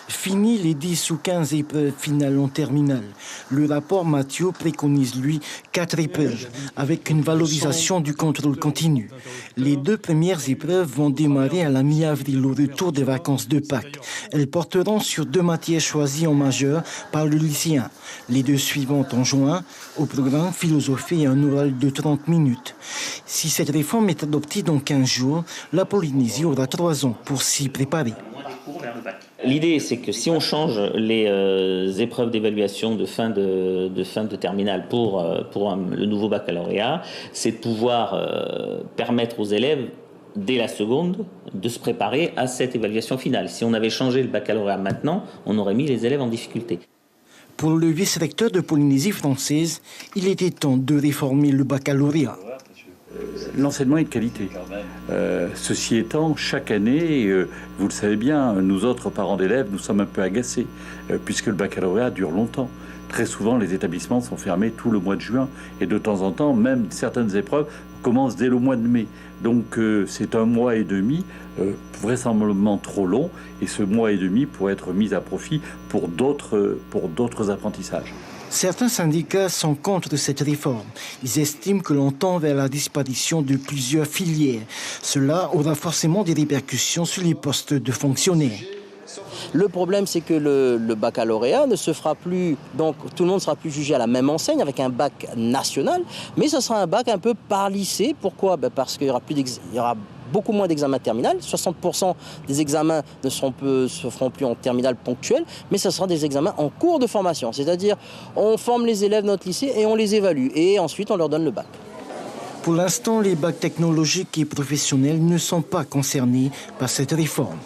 Fini les 10 ou 15 épreuves finales en terminale. Le rapport Mathieu préconise, lui, 4 épreuves, avec une valorisation du contrôle continu. Les 2 premières épreuves vont démarrer à la mi-avril au retour des vacances de Pâques. Elles porteront sur 2 matières choisies en majeur par le lycéen. Les 2 suivantes en juin, au programme philosophie et un oral de 30 minutes. Si cette réforme est adoptée dans 15 jours, la Polynésie aura 3 ans pour s'y préparer. L'idée, c'est que si on change les épreuves d'évaluation de fin de terminale pour le nouveau baccalauréat, c'est de pouvoir permettre aux élèves, dès la seconde, de se préparer à cette évaluation finale. Si on avait changé le baccalauréat maintenant, on aurait mis les élèves en difficulté. Pour le vice-recteur de Polynésie française, il était temps de réformer le baccalauréat. L'enseignement est de qualité. Ceci étant, chaque année, vous le savez bien, nous autres parents d'élèves, nous sommes un peu agacés, puisque le baccalauréat dure longtemps. Très souvent, les établissements sont fermés tout le mois de juin, et de temps en temps, même certaines épreuves commencent dès le mois de mai. Donc c'est 1 mois et demi, vraisemblablement trop long, et ce mois et demi pourrait être mis à profit pour d'autres apprentissages. Certains syndicats sont contre cette réforme. Ils estiment que l'on tend vers la disparition de plusieurs filières. Cela aura forcément des répercussions sur les postes de fonctionnaires. Le problème, c'est que le baccalauréat ne se fera plus, donc tout le monde ne sera plus jugé à la même enseigne avec un bac national, mais ce sera un bac un peu par lycée. Pourquoi ? Parce qu'il y aura beaucoup moins d'examens terminales. 60% des examens ne se feront plus en terminale ponctuelle, mais ce sera des examens en cours de formation. C'est-à-dire, on forme les élèves de notre lycée et on les évalue. Et ensuite, on leur donne le bac. Pour l'instant, les bacs technologiques et professionnels ne sont pas concernés par cette réforme.